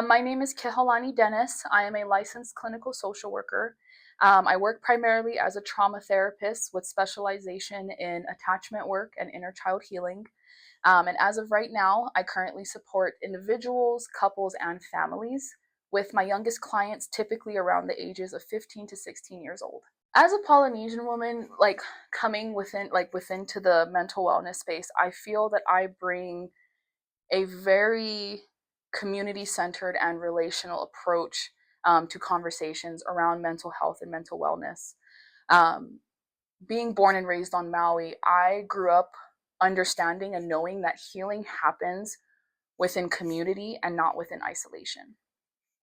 My name is Kehaulani. I am a licensed clinical social worker. I work primarily as a trauma therapist with specialization in attachment work and inner child healing. And as of right now, I currently support individuals, couples, and families, with my youngest clients typically around the ages of 15 to 16 years old. As a Polynesian woman, like coming within to the mental wellness space, I feel that I bring a very community centered and relational approach to conversations around mental health and mental wellness. Um, Being born and raised on Maui, I grew up understanding and knowing that healing happens within community and not within isolation.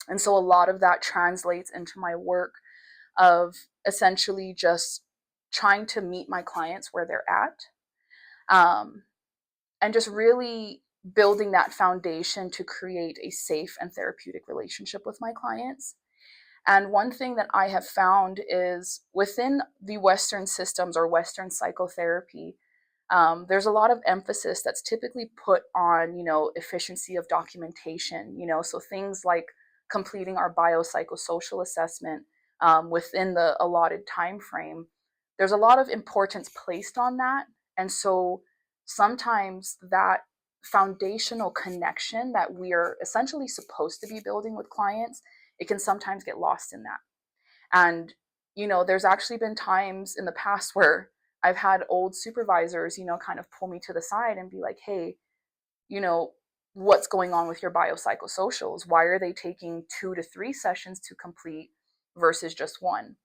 And so a lot of that translates into my work of essentially just trying to meet my clients where they're at, um, and just really building that foundation to create a safe and therapeutic relationship with my clients. And one thing that I have found is within the Western systems or Western psychotherapy, there's a lot of emphasis that's typically put on, efficiency of documentation, so things like completing our biopsychosocial assessment within the allotted time frame. There's a lot of importance placed on that. And so sometimes that foundational connection that we are essentially supposed to be building with clients, it can sometimes get lost in that. And, there's actually been times in the past where I've had old supervisors, kind of pull me to the side and be like, hey, you know, what's going on with your biopsychosocials? Why are they taking 2 to 3 sessions to complete versus just one?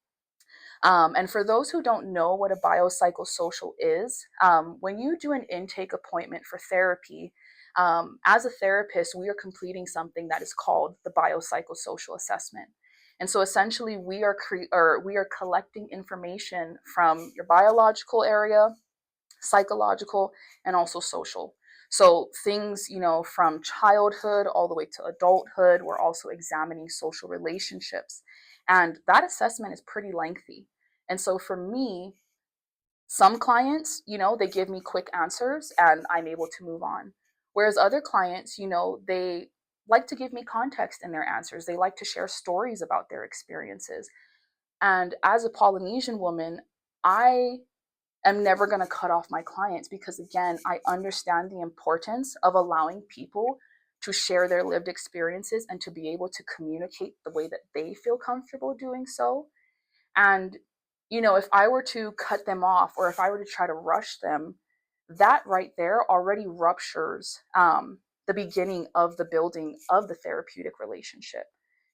And for those who don't know what a biopsychosocial is, when you do an intake appointment for therapy, as a therapist, we are completing something that is called the biopsychosocial assessment. And so essentially, we are collecting information from your biological area, psychological, and also social. So things, from childhood all the way to adulthood, we're also examining social relationships. And that assessment is pretty lengthy. And so for me, some clients, they give me quick answers and I'm able to move on. Whereas other clients, they like to give me context in their answers. They like to share stories about their experiences. And as a Polynesian woman, I am never going to cut off my clients because, again, I understand the importance of allowing people to share their lived experiences and to be able to communicate the way that they feel comfortable doing so. And, if I were to cut them off or if I were to try to rush them, that right there already ruptures the beginning of the building of the therapeutic relationship.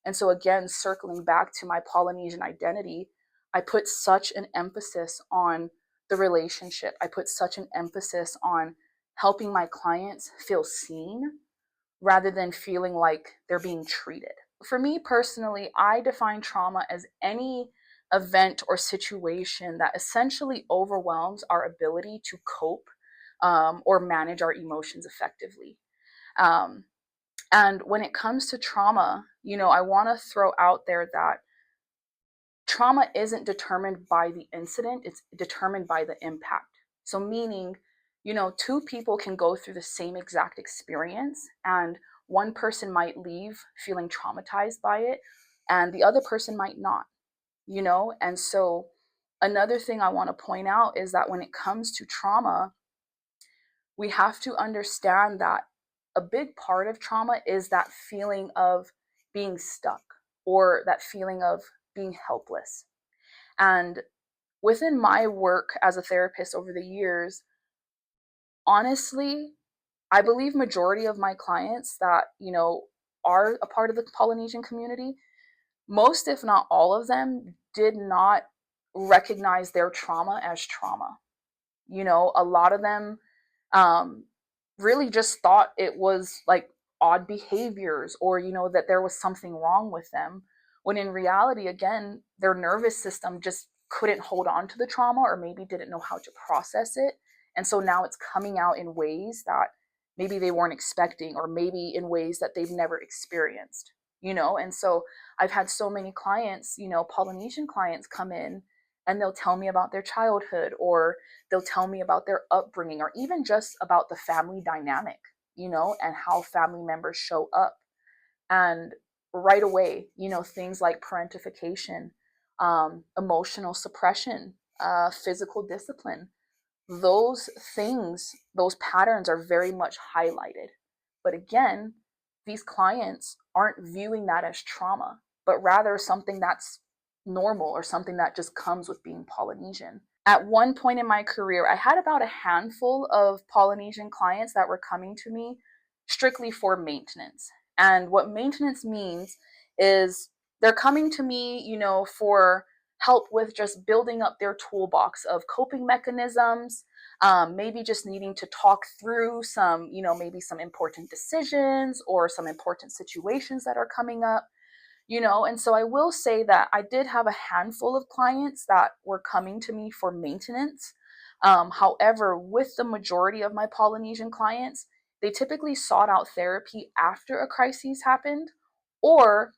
And so, again, circling back to my Polynesian identity, I put such an emphasis on the relationship. I put such an emphasis on helping my clients feel seen rather than feeling like they're being treated. For me personally, I define trauma as any event or situation that essentially overwhelms our ability to cope or manage our emotions effectively. Um, and when it comes to trauma, I want to throw out there that trauma isn't determined by the incident, it's determined by the impact. So, meaning, two people can go through the same exact experience, and one person might leave feeling traumatized by it, and the other person might not. And so, another thing I want to point out is that when it comes to trauma, we have to understand that a big part of trauma is that feeling of being stuck or that feeling of being helpless. And within my work as a therapist over the years, honestly, I believe majority of my clients that, are a part of the Polynesian community, most if not all of them did not recognize their trauma as trauma. A lot of them um, really just thought it was like odd behaviors or, that there was something wrong with them. When in reality, again, their nervous system just couldn't hold on to the trauma or maybe didn't know how to process it. And so now it's coming out in ways that maybe they weren't expecting or maybe in ways that they've never experienced. And so I've had so many clients, Polynesian clients come in and they'll tell me about their childhood or they'll tell me about their upbringing or even just about the family dynamic, and how family members show up. And right away, things like parentification, emotional suppression, physical discipline, those things, those patterns are very much highlighted. But again, these clients aren't viewing that as trauma, but rather something that's normal or something that just comes with being Polynesian. At one point in my career, I had about a handful of Polynesian clients that were coming to me strictly for maintenance. And what maintenance means is they're coming to me, for help with just building up their toolbox of coping mechanisms, maybe just needing to talk through some, maybe some important decisions or some important situations that are coming up. And so I will say that I did have a handful of clients that were coming to me for maintenance. However, with the majority of my Polynesian clients, they typically sought out therapy after a crisis happened, or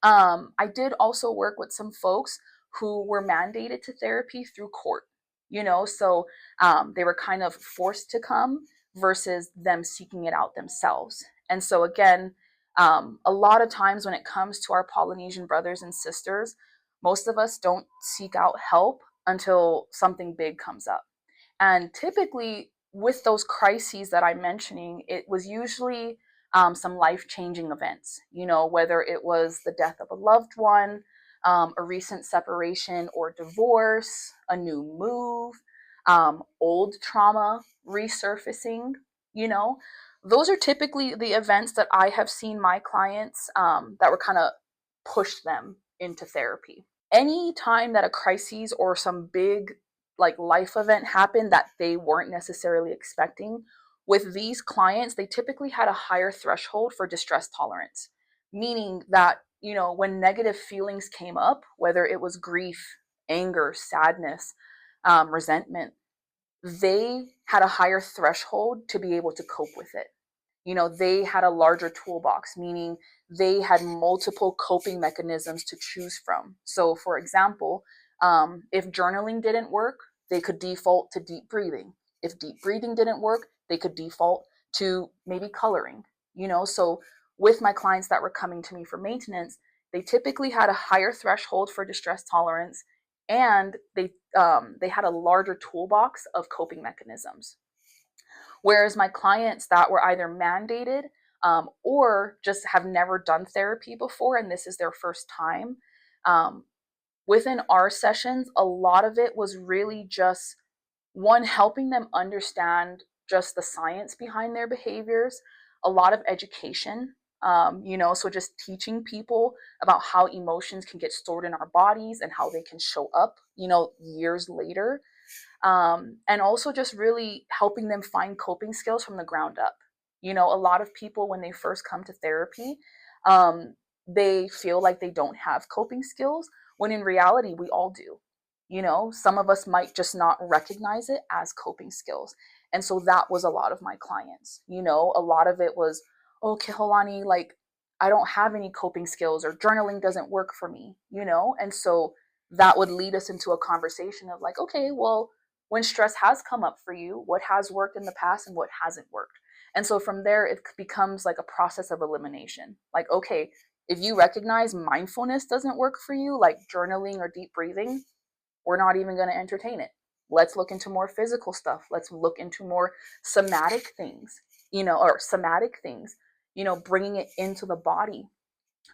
I did also work with some folks who were mandated to therapy through court, so they were kind of forced to come versus them seeking it out themselves. And so, again, a lot of times when it comes to our Polynesian brothers and sisters, most of us don't seek out help until something big comes up. And typically, with those crises that I'm mentioning, it was usually some life changing events, whether it was the death of a loved one, a recent separation or divorce, a new move, old trauma resurfacing, you know. Those are typically the events that I have seen my clients that were kind of pushed them into therapy. Any time that a crisis or some big like life event happened that they weren't necessarily expecting, with these clients, they typically had a higher threshold for distress tolerance, meaning that, when negative feelings came up, whether it was grief, anger, sadness, resentment, they had a higher threshold to be able to cope with it. They had a larger toolbox, meaning they had multiple coping mechanisms to choose from. So, for example, if journaling didn't work, they could default to deep breathing. If deep breathing didn't work, they could default to maybe coloring. So with my clients that were coming to me for maintenance, they typically had a higher threshold for distress tolerance, and they had a larger toolbox of coping mechanisms. Whereas my clients that were either mandated or just have never done therapy before and this is their first time, um, within our sessions, a lot of it was really just one, helping them understand just the science behind their behaviors, a lot of education. So just teaching people about how emotions can get stored in our bodies and how they can show up, years later, and also just really helping them find coping skills from the ground up. A lot of people, when they first come to therapy, um, they feel like they don't have coping skills, when in reality, we all do. Some of us might just not recognize it as coping skills. And so that was a lot of my clients. A lot of it was, oh, Kehaulani, like, I don't have any coping skills, or journaling doesn't work for me. And so that would lead us into a conversation of like, okay, well, when stress has come up for you, what has worked in the past and what hasn't worked. And so from there, it becomes like a process of elimination. Like, okay, if you recognize mindfulness doesn't work for you, like journaling or deep breathing, we're not even going to entertain it. Let's look into more physical stuff. Let's look into more somatic things, or somatic things, bringing it into the body.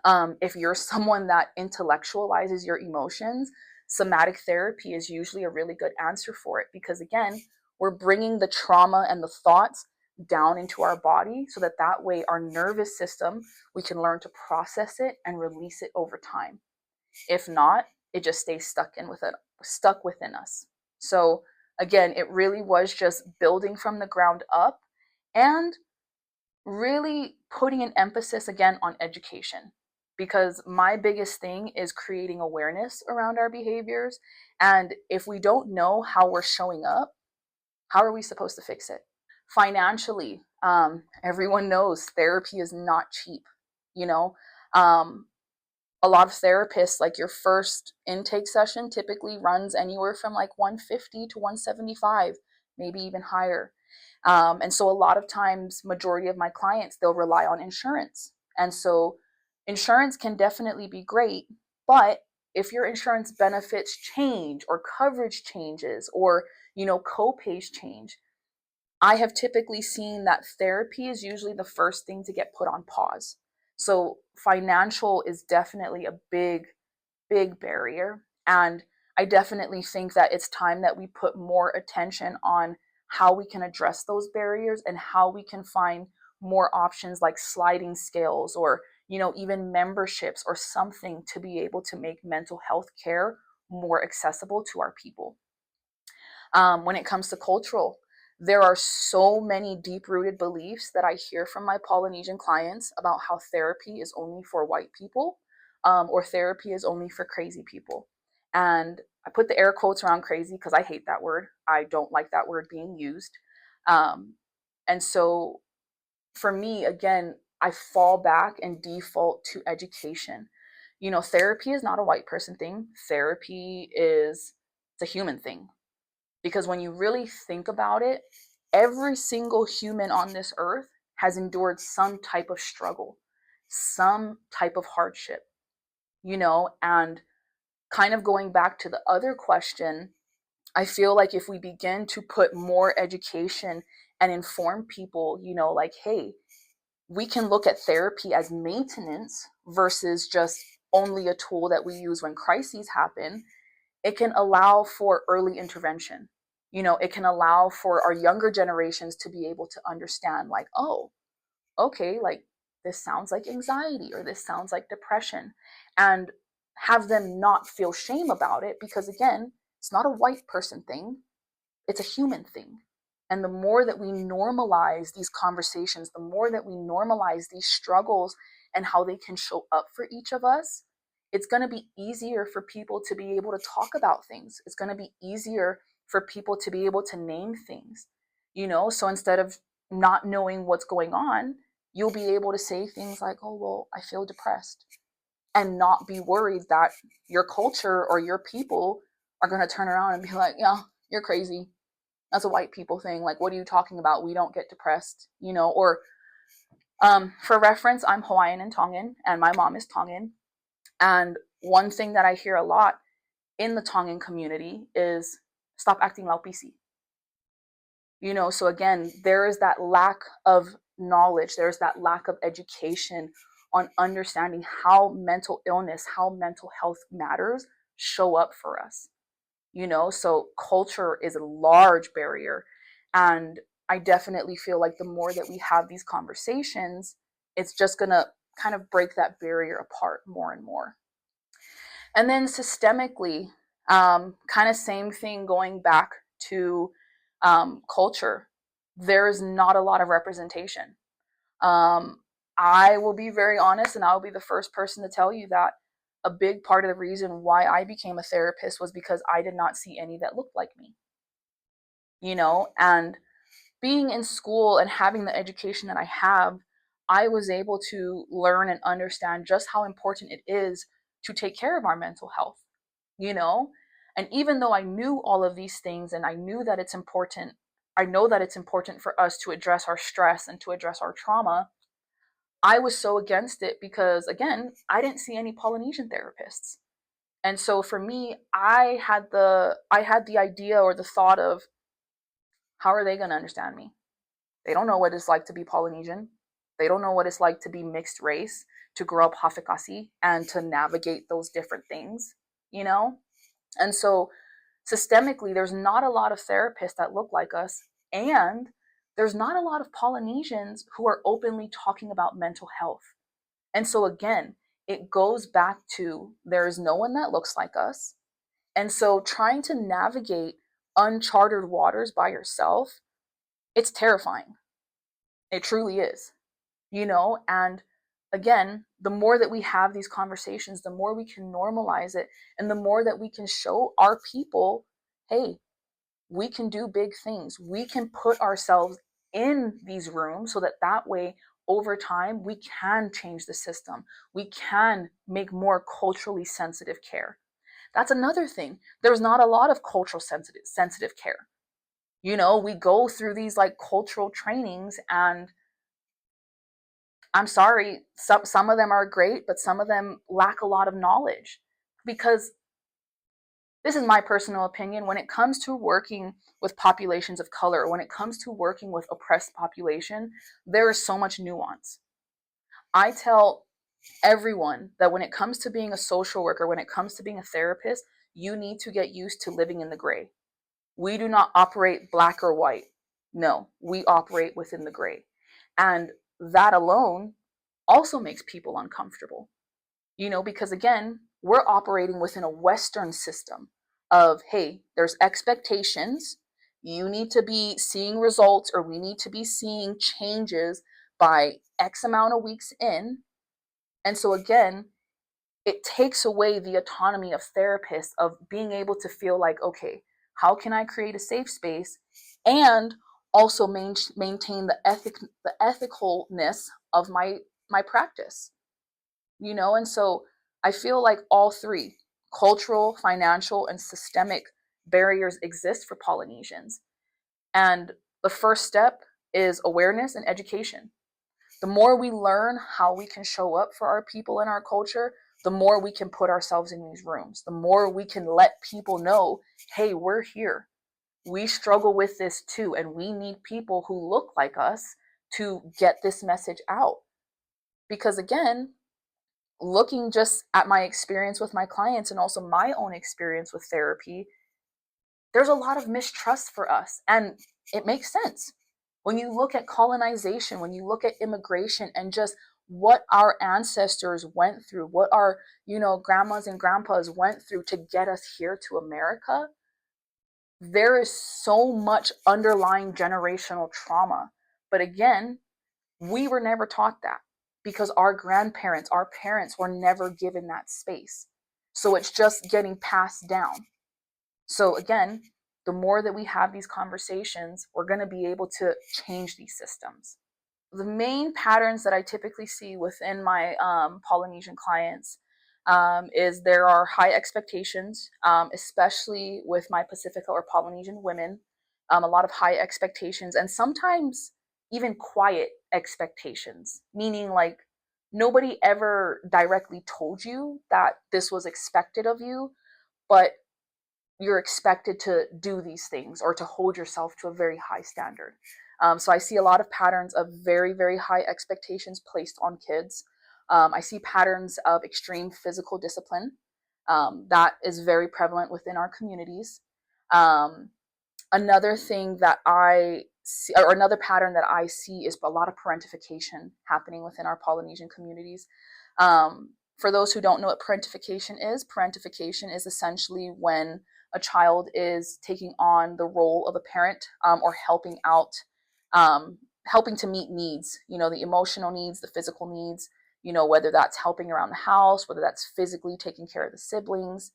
If you're someone that intellectualizes your emotions, somatic therapy is usually a really good answer for it, because again, we're bringing the trauma and the thoughts down into our body so that way our nervous system, we can learn to process it and release it over time. If not, it just stays stuck within us. So again, it really was just building from the ground up and really putting an emphasis again on education, because my biggest thing is creating awareness around our behaviors. And if we don't know how we're showing up, how are we supposed to fix it? Financially, everyone knows therapy is not cheap. You know, um, a lot of therapists, like your first intake session typically runs anywhere from like 150 to 175, maybe even higher. And so a lot of times, majority of my clients, they'll rely on insurance. And so Insurance can definitely be great, but if your insurance benefits change or coverage changes or, co-pays change, I have typically seen that therapy is usually the first thing to get put on pause. So financial is definitely a big, big barrier. And I definitely think that it's time that we put more attention on how we can address those barriers and how we can find more options like sliding scales or, even memberships or something to be able to make mental health care more accessible to our people. When it comes to cultural, there are so many deep rooted beliefs that I hear from my Polynesian clients about how therapy is only for white people, or therapy is only for crazy people. And I put the air quotes around crazy because I hate that word. I don't like that word being used. Um, and so for me, again, I fall back and default to education. Therapy is not a white person thing. Therapy is it's a human thing. Because when you really think about it, every single human on this earth has endured some type of struggle, some type of hardship, and kind of going back to the other question, I feel like if we begin to put more education and inform people, like, hey, we can look at therapy as maintenance versus just only a tool that we use when crises happen. It can allow for early intervention. It can allow for our younger generations to be able to understand, like, oh, okay, like this sounds like anxiety or this sounds like depression, and have them not feel shame about it because, again, it's not a white person thing, it's a human thing. And the more that we normalize these conversations, the more that we normalize these struggles and how they can show up for each of us, it's going to be easier for people to be able to talk about things. It's going to be easier for people to be able to name things. So instead of not knowing what's going on, you'll be able to say things like, oh, well, I feel depressed, and not be worried that your culture or your people are going to turn around and be like, yeah, you're crazy. That's a white people thing. Like, what are you talking about? We don't get depressed, Or for reference, I'm Hawaiian and Tongan, and my mom is Tongan. And one thing that I hear a lot in the Tongan community is stop acting laupisi. So again, there is that lack of knowledge, there's that lack of education on understanding how mental illness, how mental health matters show up for us. So culture is a large barrier. And I definitely feel like the more that we have these conversations, it's just going to kind of break that barrier apart more and more. And then systemically, kind of same thing going back to culture, there's not a lot of representation. Um, I will be very honest, and I'll be the first person to tell you that a big part of the reason why I became a therapist was because I did not see any that looked like me, and being in school and having the education that I have, I was able to learn and understand just how important it is to take care of our mental health, you know? And even though I knew all of these things and I knew that it's important, I know that it's important for us to address our stress and to address our trauma. I was so against it because, again, I didn't see any Polynesian therapists. And so for me, I had the idea or the thought of, how are they going to understand me? They don't know what it's like to be Polynesian. They don't know what it's like to be mixed race, to grow up Hafekasi and to navigate those different things, you know? And so systemically, there's not a lot of therapists that look like us. And there's not a lot of Polynesians who are openly talking about mental health. And so again, it goes back to there is no one that looks like us. And so trying to navigate uncharted waters by yourself, it's terrifying. It truly is, and again, the more that we have these conversations, the more we can normalize it, and the more that we can show our people, hey, we can do big things. We can put ourselves in these rooms so that way, over time, we can change the system. We can make more culturally sensitive care. That's another thing. There's not a lot of cultural sensitive care. We go through these like cultural trainings, and I'm sorry, some of them are great, but some of them lack a lot of knowledge. Because this is my personal opinion, when it comes to working with populations of color, when it comes to working with oppressed population, there is so much nuance. I tell everyone that when it comes to being a social worker, when it comes to being a therapist, you need to get used to living in the gray. We do not operate black or white. No, we operate within the gray. And that alone also makes people uncomfortable, because again, we're operating within a Western system of, hey, there's expectations. You need to be seeing results, or we need to be seeing changes by X amount of weeks in. And so, again, it takes away the autonomy of therapists of being able to feel like, okay, how can I create a safe space and also maintain the ethicalness of my practice, and so I feel like all three, cultural, financial, and systemic barriers, exist for Polynesians. And the first step is awareness and education. The more we learn how we can show up for our people and our culture, the more we can put ourselves in these rooms, the more we can let people know, hey, we're here. We struggle with this too, and we need people who look like us to get this message out. Because again, looking just at my experience with my clients and also my own experience with therapy, there's a lot of mistrust for us. And it makes sense. When you look at colonization, when you look at immigration and just what our ancestors went through, what our, grandmas and grandpas went through to get us here to America, there is so much underlying generational trauma. But again, we were never taught that because our grandparents, our parents were never given that space. So it's just getting passed down. So again, the more that we have these conversations, we're going to be able to change these systems. The main patterns that I typically see within my Polynesian clients is there are high expectations, especially with my Pacifica or Polynesian women, a lot of high expectations, and sometimes even quiet expectations, meaning like nobody ever directly told you that this was expected of you, but you're expected to do these things or to hold yourself to a very high standard. So I see a lot of patterns of very, very high expectations placed on kids. I see patterns of extreme physical discipline that is very prevalent within our communities. Um, Another thing that I see, or another pattern that I see, is a lot of parentification happening within our Polynesian communities. For those who don't know what parentification is essentially when a child is taking on the role of a parent, or helping out, helping to meet needs, the emotional needs, the physical needs, whether that's helping around the house, whether that's physically taking care of the siblings.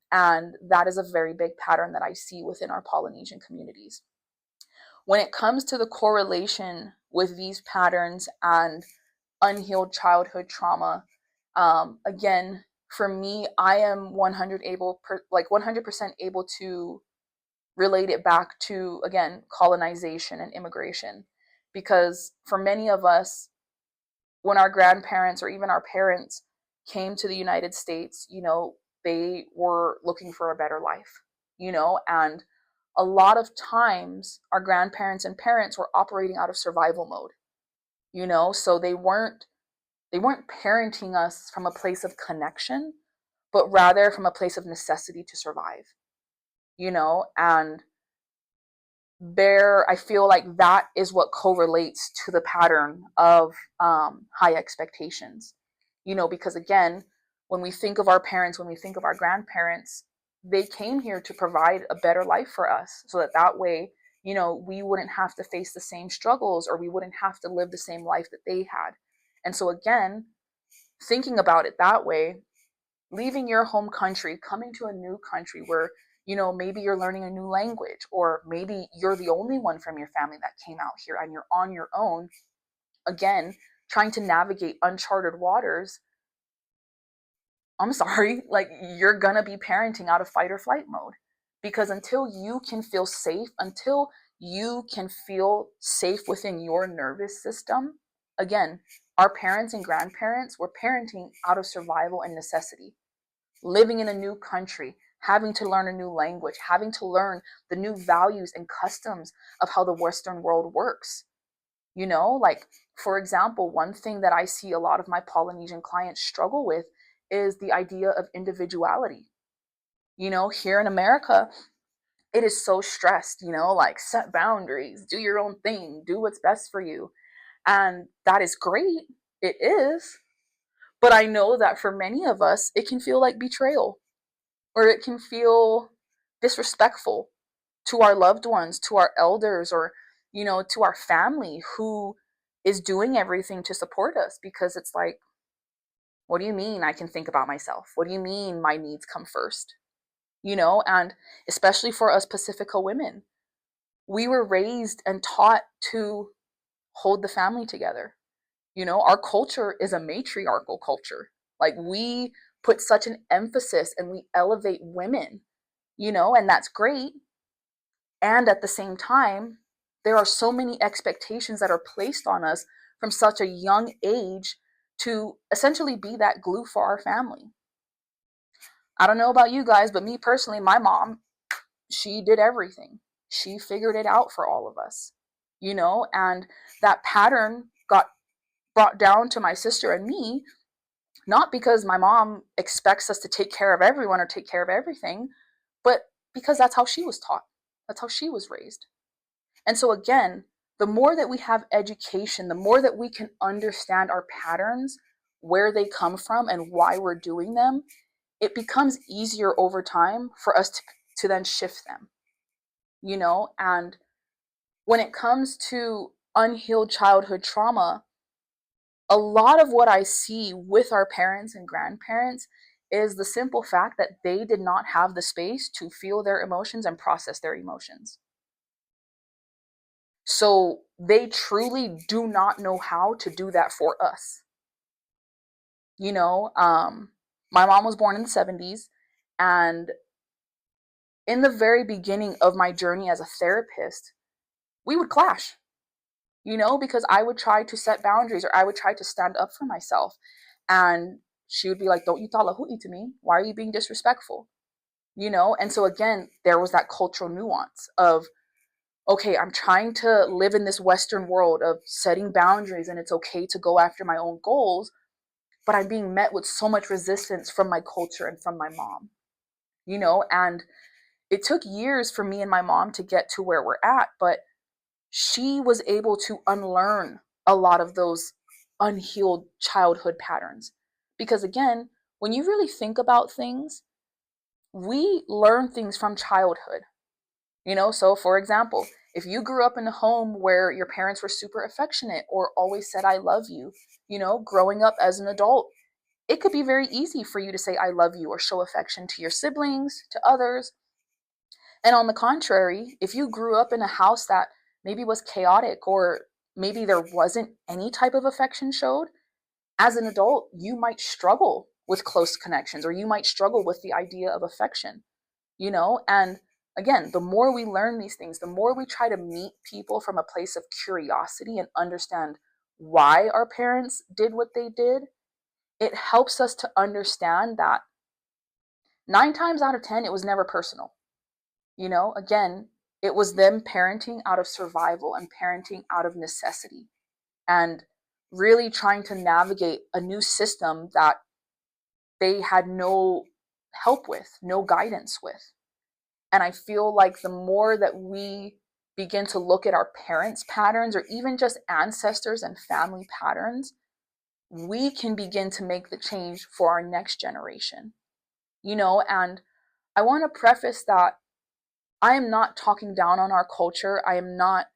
And that is a very big pattern that I see within our Polynesian communities. When it comes to the correlation with these patterns and unhealed childhood trauma, again, for me, I am 100% able to relate it back to, again, colonization and immigration. Because for many of us, when our grandparents or even our parents came to the United States, they were looking for a better life, and a lot of times our grandparents and parents were operating out of survival mode, so they weren't parenting us from a place of connection, but rather from a place of necessity to survive, and I feel like that is what correlates to the pattern of high expectations, because again, when we think of our parents, when we think of our grandparents, they came here to provide a better life for us so that way, we wouldn't have to face the same struggles, or we wouldn't have to live the same life that they had. And so again, thinking about it that way, leaving your home country, coming to a new country where, maybe you're learning a new language, or maybe you're the only one from your family that came out here and you're on your own, again, trying to navigate uncharted waters. I'm sorry, like, you're gonna be parenting out of fight or flight mode, because until you can feel safe, until you can feel safe within your nervous system, again, our parents and grandparents were parenting out of survival and necessity, living in a new country, having to learn a new language, having to learn the new values and customs of how the Western world works. Like, for example, one thing that I see a lot of my Polynesian clients struggle with is the idea of individuality. Here in America, it is so stressed, like set boundaries, do your own thing, do what's best for you. And that is great. It is. But I know that for many of us, it can feel like betrayal, or it can feel disrespectful to our loved ones, to our elders, or, to our family who is doing everything to support us, because it's like, what do you mean I can think about myself? What do you mean my needs come first? And especially for us Pacifica women, we were raised and taught to hold the family together. Our culture is a matriarchal culture. Like, we put such an emphasis and we elevate women, and that's great. And at the same time, there are so many expectations that are placed on us from such a young age to essentially be that glue for our family. I don't know about you guys, but me personally, my mom, she did everything. She figured it out for all of us, and that pattern got brought down to my sister and me, not because my mom expects us to take care of everyone or take care of everything, but because that's how she was taught. That's how she was raised. And so, again, the more that we have education, the more that we can understand our patterns, where they come from, and why we're doing them, it becomes easier over time for us to then shift them, And when it comes to unhealed childhood trauma, a lot of what I see with our parents and grandparents is the simple fact that they did not have the space to feel their emotions and process their emotions. So they truly do not know how to do that for us. You know, um, my mom was born in the 70s, and in the very beginning of my journey as a therapist, we would clash, because I would try to set boundaries, or I would try to stand up for myself. And she would be like, "Don't you talahu'i to me? Why are you being disrespectful?" And so, again, there was that cultural nuance of, okay, I'm trying to live in this Western world of setting boundaries, and it's okay to go after my own goals, but I'm being met with so much resistance from my culture and from my mom, and it took years for me and my mom to get to where we're at, but she was able to unlearn a lot of those unhealed childhood patterns. Because, again, when you really think about things, we learn things from childhood. So for example, if you grew up in a home where your parents were super affectionate or always said, "I love you," growing up as an adult, it could be very easy for you to say, "I love you," or show affection to your siblings, to others. And on the contrary, if you grew up in a house that maybe was chaotic, or maybe there wasn't any type of affection showed, as an adult, you might struggle with close connections, or you might struggle with the idea of affection, And again, the more we learn these things, the more we try to meet people from a place of curiosity and understand why our parents did what they did, it helps us to understand that 9 times out of 10, it was never personal. Again, it was them parenting out of survival and parenting out of necessity, and really trying to navigate a new system that they had no help with, no guidance with. And I feel like the more that we begin to look at our parents' patterns, or even just ancestors and family patterns, we can begin to make the change for our next generation. And I want to preface that I am not talking down on our culture. I'm not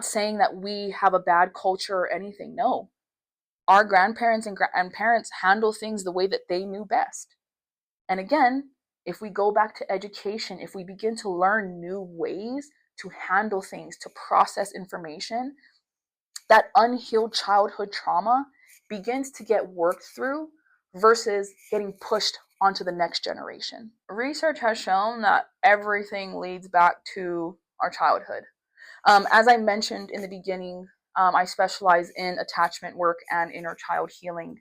saying that we have a bad culture or anything. No. Our grandparents and parents handle things the way that they knew best. And again, if we go back to education, if we begin to learn new ways to handle things, to process information, that unhealed childhood trauma begins to get worked through versus getting pushed onto the next generation. Research has shown that everything leads back to our childhood. As I mentioned in the beginning, I specialize in attachment work and inner child healing.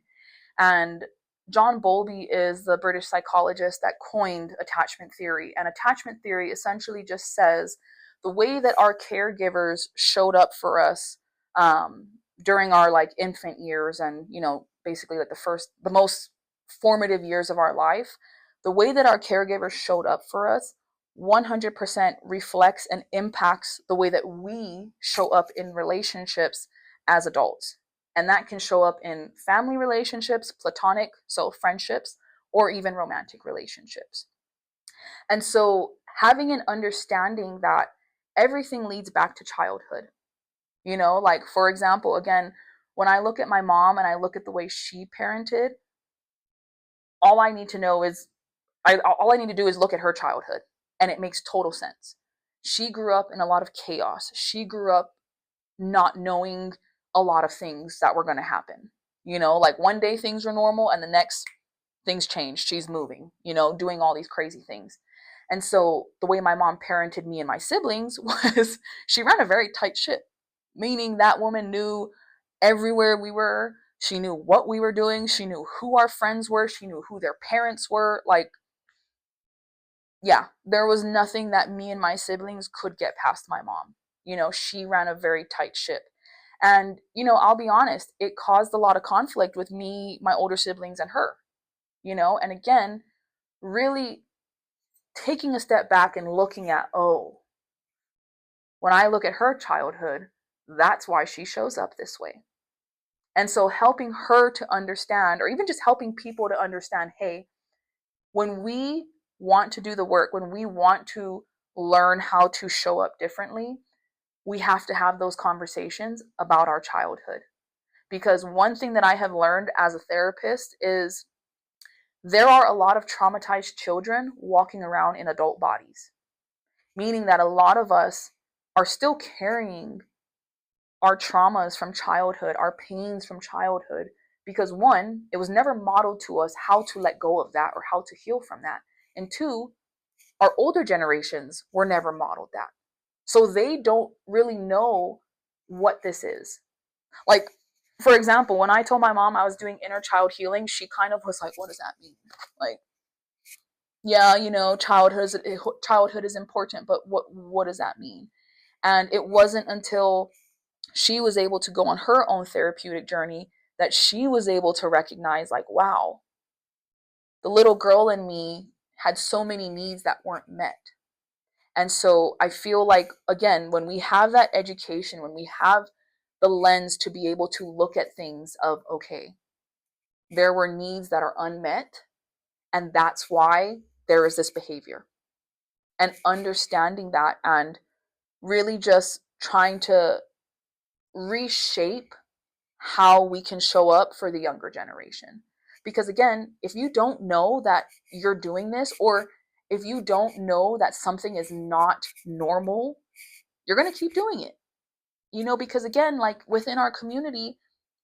And John Bowlby is the British psychologist that coined attachment theory. And attachment theory essentially just says the way that our caregivers showed up for us um, during our like infant years and, basically like the most formative years of our life, the way that our caregivers showed up for us 100% reflects and impacts the way that we show up in relationships as adults. And that can show up in family relationships, platonic, so friendships, or even romantic relationships. And so having an understanding that everything leads back to childhood, like for example, again, when I look at my mom and I look at the way she parented, all I need to know is all I need to do is look at her childhood and it makes total sense. She grew up in a lot of chaos. She grew up not knowing a lot of things that were going to happen. Like one day things are normal and the next things change. She's moving, doing all these crazy things. And so the way my mom parented me and my siblings was she ran a very tight ship, meaning that woman knew everywhere we were. She knew what we were doing. She knew who our friends were. She knew who their parents were. Like, yeah, there was nothing that me and my siblings could get past my mom. She ran a very tight ship. And, I'll be honest, it caused a lot of conflict with me, my older siblings, and her, and again, really taking a step back and looking at, oh, when I look at her childhood, that's why she shows up this way. And so helping her to understand, or even just helping people to understand, hey, when we want to do the work, when we want to learn how to show up differently, we have to have those conversations about our childhood. Because one thing that I have learned as a therapist is there are a lot of traumatized children walking around in adult bodies, meaning that a lot of us are still carrying our traumas from childhood, our pains from childhood, because one, it was never modeled to us how to let go of that or how to heal from that. And two, our older generations were never modeled that. So they don't really know what this is. Like, for example, when I told my mom I was doing inner child healing, she kind of was like, what does that mean? Like, yeah, childhood is important, but what does that mean? And it wasn't until she was able to go on her own therapeutic journey that she was able to recognize, like, wow, the little girl in me had so many needs that weren't met. And so I feel like, again, when we have that education, when we have the lens to be able to look at things of, okay, there were needs that are unmet, and that's why there is this behavior. And understanding that and really just trying to reshape how we can show up for the younger generation. Because again, if you don't know that you're doing this, or if you don't know that something is not normal, you're going to keep doing it. Because again, like within our community,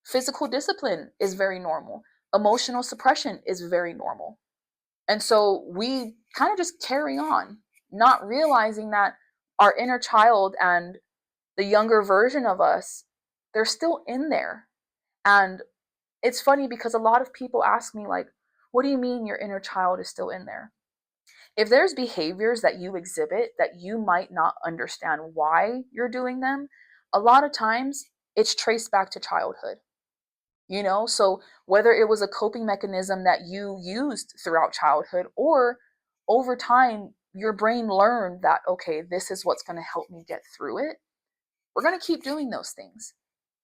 physical discipline is very normal. Emotional suppression is very normal. And so we kind of just carry on, not realizing that our inner child and the younger version of us, they're still in there. And it's funny because a lot of people ask me, like, what do you mean your inner child is still in there? If there's behaviors that you exhibit that you might not understand why you're doing them, a lot of times it's traced back to childhood. So whether it was a coping mechanism that you used throughout childhood, or over time your brain learned that, okay, this is what's going to help me get through it, we're going to keep doing those things,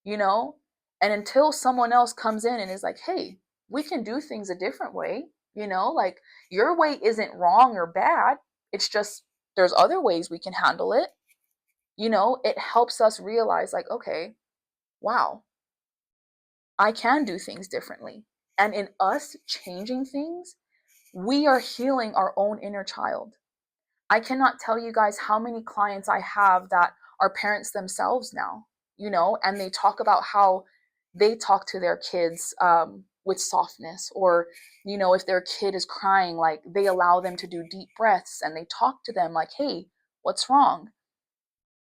you know and until someone else comes in and is like, hey, we can do things a different way, like your way isn't wrong or bad, it's just there's other ways we can handle it. It helps us realize, like, okay, wow, I can do things differently. And in us changing things, we are healing our own inner child. I cannot tell you guys how many clients I have that are parents themselves now, and they talk about how they talk to their kids with softness, or, if their kid is crying, like they allow them to do deep breaths and they talk to them like, hey, what's wrong?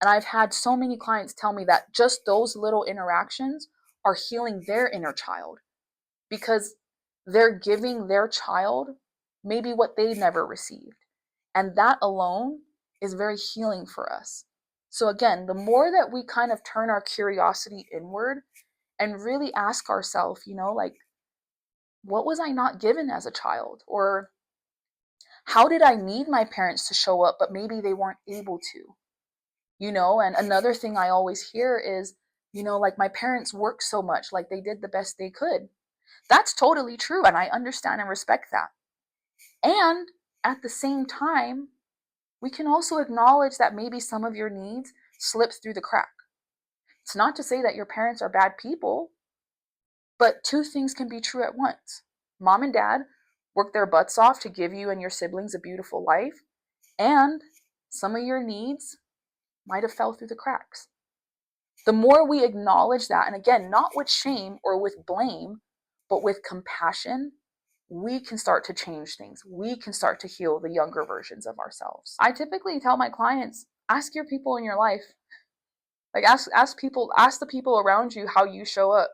And I've had so many clients tell me that just those little interactions are healing their inner child because they're giving their child maybe what they never received. And that alone is very healing for us. So, again, the more that we kind of turn our curiosity inward and really ask ourselves, like, what was I not given as a child? Or how did I need my parents to show up, but maybe they weren't able to? And another thing I always hear is, like my parents worked so much, like they did the best they could. That's totally true. And I understand and respect that. And at the same time, we can also acknowledge that maybe some of your needs slipped through the crack. It's not to say that your parents are bad people, but two things can be true at once. Mom and dad worked their butts off to give you and your siblings a beautiful life, and some of your needs might have fell through the cracks. The more we acknowledge that, and again, not with shame or with blame, but with compassion, we can start to change things. We can start to heal the younger versions of ourselves. I typically tell my clients, ask your people in your life. Like ask the people around you how you show up.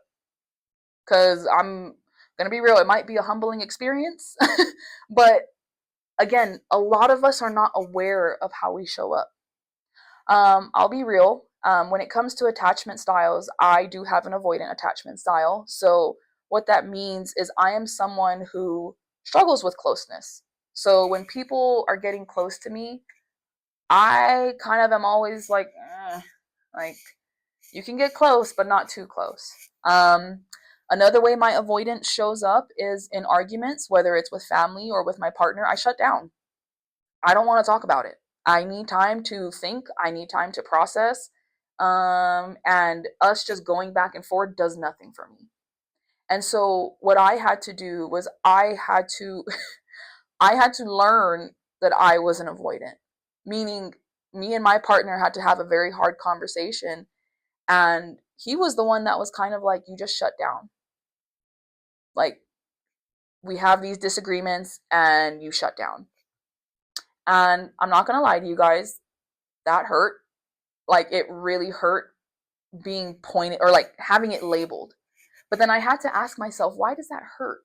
Cause I'm gonna be real, it might be a humbling experience. But again, a lot of us are not aware of how we show up. I'll be real. When it comes to attachment styles, I do have an avoidant attachment style. So what that means is I am someone who struggles with closeness. So when people are getting close to me, I kind of am always like you can get close, but not too close. Another way my avoidance shows up is in arguments, whether it's with family or with my partner. I shut down. I don't want to talk about it. I need time to think. I need time to process. And us just going back and forth does nothing for me. And so what I had to do was I had to I had to learn that I was an avoidant. Meaning me and my partner had to have a very hard conversation, and he was the one that was kind of like, you just shut down. Like, we have these disagreements and you shut down. And I'm not gonna lie to you guys, that hurt. Like, it really hurt being pointed or like having it labeled. But then I had to ask myself, why does that hurt?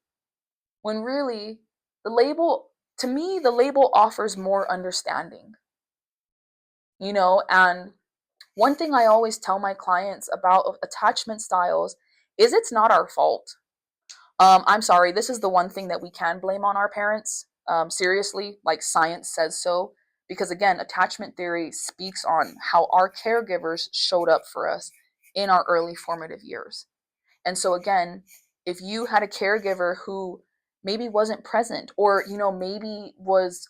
When really, the label, to me, the label offers more understanding, And one thing I always tell my clients about attachment styles is it's not our fault. I'm sorry, this is the one thing that we can blame on our parents. Seriously, like science says so. Because again, attachment theory speaks on how our caregivers showed up for us in our early formative years. And so again, if you had a caregiver who maybe wasn't present or, maybe was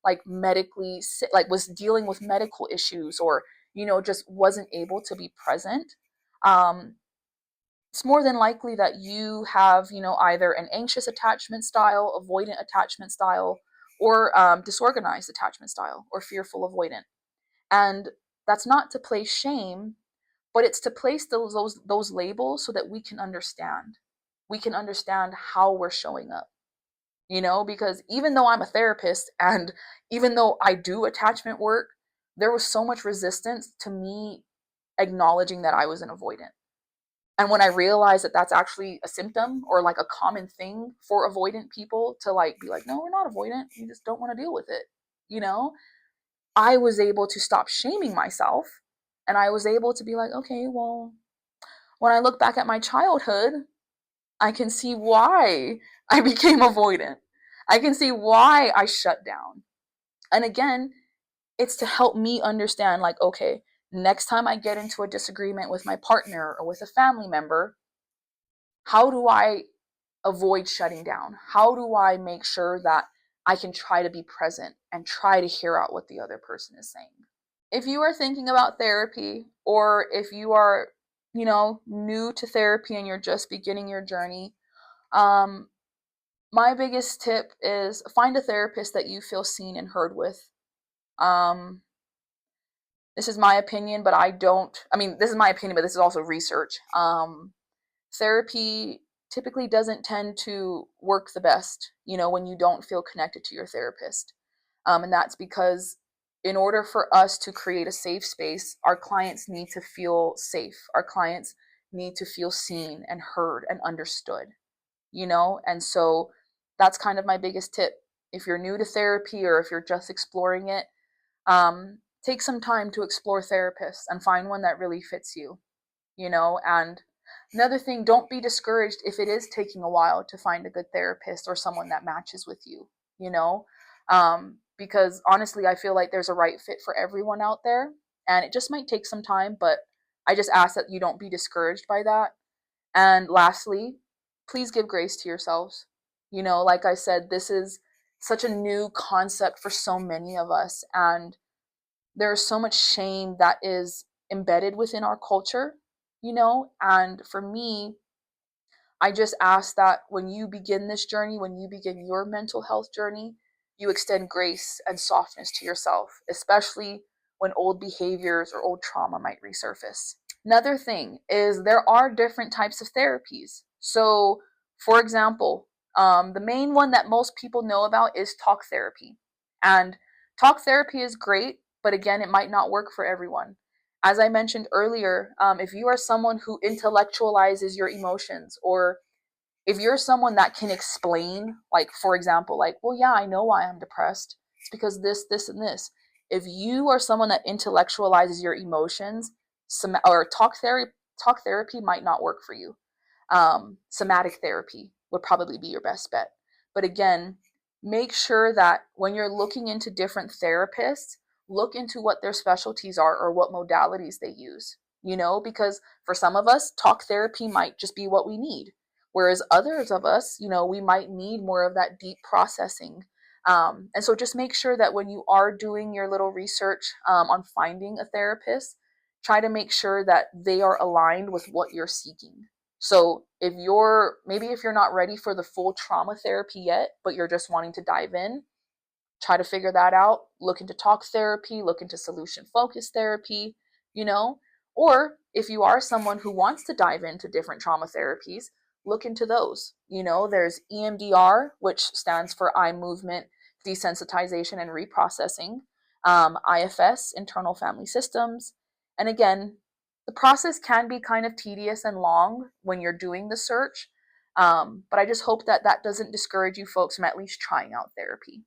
like medically sick, like was dealing with medical issues or, just wasn't able to be present, um, it's more than likely that you have, either an anxious attachment style, avoidant attachment style, or disorganized attachment style, or fearful avoidant. And that's not to place shame, but it's to place those labels so that we can understand. We can understand how we're showing up. Because even though I'm a therapist and even though I do attachment work, there was so much resistance to me acknowledging that I was an avoidant. And when I realized that that's actually a symptom or like a common thing for avoidant people to like be like, no, we're not avoidant. We just don't want to deal with it. You know, I was able to stop shaming myself and I was able to be like, okay, well, when I look back at my childhood, I can see why I became avoidant. I can see why I shut down. And again, it's to help me understand like, okay, next time I get into a disagreement with my partner or with a family member, how do I avoid shutting down? How do I make sure that I can try to be present and try to hear out what the other person is saying? If you are thinking about therapy or if you are, new to therapy and you're just beginning your journey, um, my biggest tip is find a therapist that you feel seen and heard with. Um, this is my opinion, but this is my opinion, but this is also research. Therapy typically doesn't tend to work the best, when you don't feel connected to your therapist. And that's because in order for us to create a safe space, our clients need to feel safe. Our clients need to feel seen and heard and understood, you know? And so that's kind of my biggest tip. If you're new to therapy or if you're just exploring it, take some time to explore therapists and find one that really fits you, you know? And another thing, don't be discouraged if it is taking a while to find a good therapist or someone that matches with you, you know? Because honestly, I feel like there's a right fit for everyone out there, and it just might take some time, but I just ask that you don't be discouraged by that. And lastly, please give grace to yourselves. You know, like I said, this is such a new concept for so many of us, and there is so much shame that is embedded within our culture, you know? And for me, I just ask that when you begin this journey, when you begin your mental health journey, you extend grace and softness to yourself, especially when old behaviors or old trauma might resurface. Another thing is there are different types of therapies. So, for example, the main one that most people know about is talk therapy. And talk therapy is great, but again, it might not work for everyone. As I mentioned earlier, if you are someone who intellectualizes your emotions, or if you're someone that can explain, like, for example, like, well, yeah, I know why I'm depressed. It's because this, and this. If you are someone that intellectualizes your emotions, or talk therapy might not work for you. Somatic therapy would probably be your best bet. But again, make sure that when you're looking into different therapists, look into what their specialties are or what modalities they use, you know, because for some of us, talk therapy might just be what we need. Whereas others of us, you know, we might need more of that deep processing. And so just make sure that when you are doing your little research on finding a therapist, try to make sure that they are aligned with what you're seeking. So if you're not ready for the full trauma therapy yet, but you're just wanting to dive in, try to figure that out. Look into talk therapy, look into solution focused therapy, you know? Or if you are someone who wants to dive into different trauma therapies, look into those. You know, there's EMDR, which stands for eye movement desensitization and reprocessing, IFS, internal family systems. And again, the process can be kind of tedious and long when you're doing the search. But I just hope that that doesn't discourage you folks from at least trying out therapy.